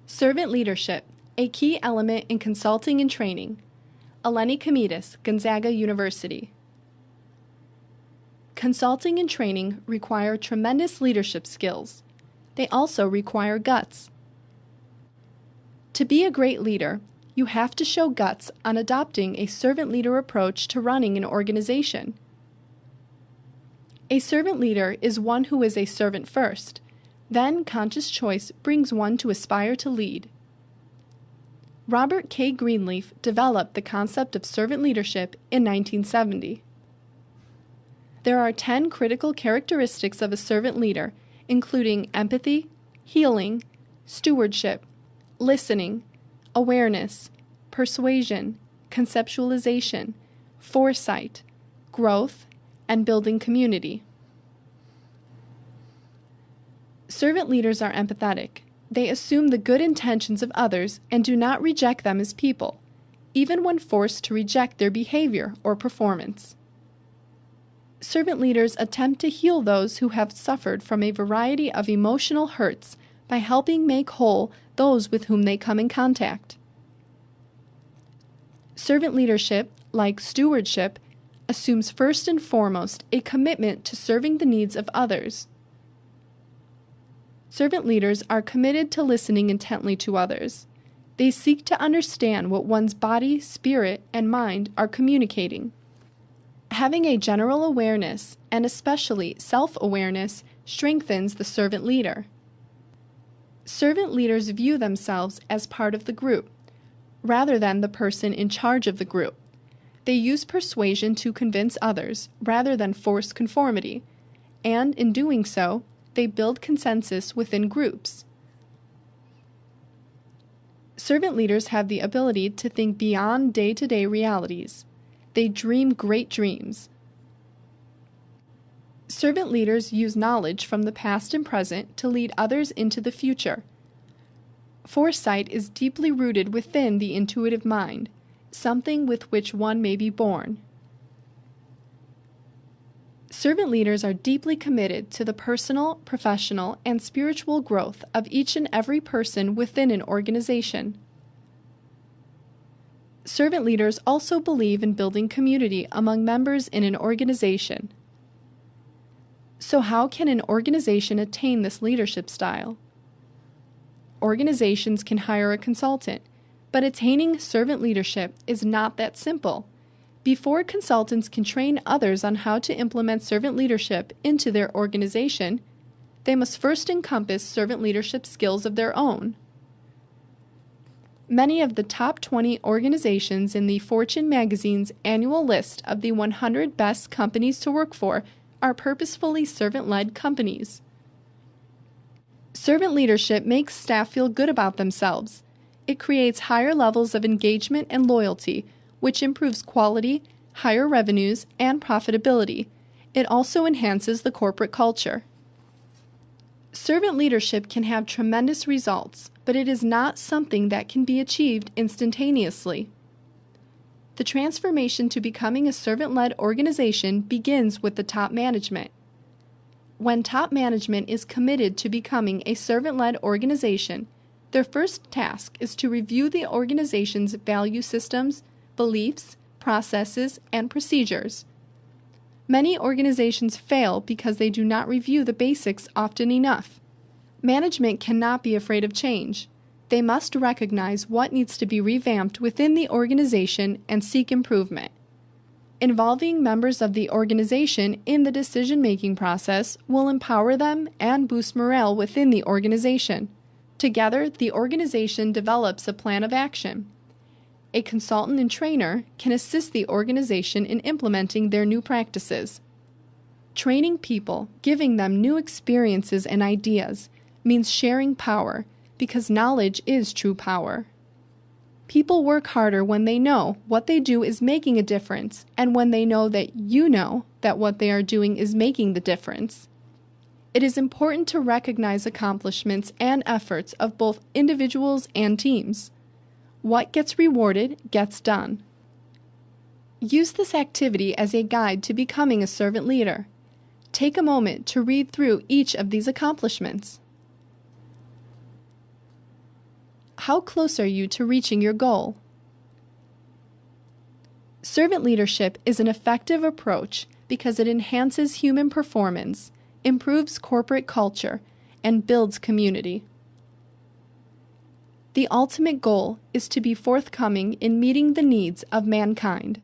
Servant leadership, a key element in consulting and training. Eleni Comidis, Gonzaga University. Consulting and training require tremendous leadership skills. They also require guts. To be a great leader, you have to show guts on adopting a servant leader approach to running an organization. A servant leader is one who is a servant first. Then conscious choice brings one to aspire to lead. Robert K. Greenleaf developed the concept of servant leadership in 1970. There are 10 critical characteristics of a servant leader, including empathy, healing, stewardship, listening, awareness, persuasion, conceptualization, foresight, growth, and building community. Servant leaders are empathetic. They assume the good intentions of others and do not reject them as people, even when forced to reject their behavior or performance. Servant leaders attempt to heal those who have suffered from a variety of emotional hurts by helping make whole those with whom they come in contact. Servant leadership, like stewardship, assumes first and foremost a commitment to serving the needs of others. Servant leaders are committed to listening intently to others. They seek to understand what one's body, spirit, and mind are communicating. Having a general awareness, and especially self-awareness, strengthens the servant leader. Servant leaders view themselves as part of the group, rather than the person in charge of the group. They use persuasion to convince others, rather than force conformity, and in doing so, they build consensus within groups. Servant leaders have the ability to think beyond day-to-day realities. They dream great dreams. Servant leaders use knowledge from the past and present to lead others into the future. Foresight is deeply rooted within the intuitive mind, something with which one may be born. Servant leaders are deeply committed to the personal, professional, and spiritual growth of each and every person within an organization. Servant leaders also believe in building community among members in an organization. So how can an organization attain this leadership style? Organizations can hire a consultant, but attaining servant leadership is not that simple. Before consultants can train others on how to implement servant leadership into their organization, they must first encompass servant leadership skills of their own. Many of the top 20 organizations in the Fortune magazine's annual list of the 100 best companies to work for are purposefully servant-led companies. Servant leadership makes staff feel good about themselves. It creates higher levels of engagement and loyalty, which improves quality, higher revenues, and profitability. It also enhances the corporate culture. Servant leadership can have tremendous results, but it is not something that can be achieved instantaneously. The transformation to becoming a servant-led organization begins with the top management. When top management is committed to becoming a servant-led organization, their first task is to review the organization's value systems, beliefs, processes, and procedures. Many organizations fail because they do not review the basics often enough. Management cannot be afraid of change. They must recognize what needs to be revamped within the organization and seek improvement. Involving members of the organization in the decision-making process will empower them and boost morale within the organization. Together, the organization develops a plan of action. A consultant and trainer can assist the organization in implementing their new practices. Training people, giving them new experiences and ideas, means sharing power, because knowledge is true power. People work harder when they know what they do is making a difference, and when they know that you know that what they are doing is making the difference. It is important to recognize accomplishments and efforts of both individuals and teams. What gets rewarded gets done. Use this activity as a guide to becoming a servant leader. Take a moment to read through each of these accomplishments. how close are you to reaching your goal? Servant leadership is an effective approach because it enhances human performance, improves corporate culture, and builds community. The ultimate goal is to be forthcoming in meeting the needs of mankind.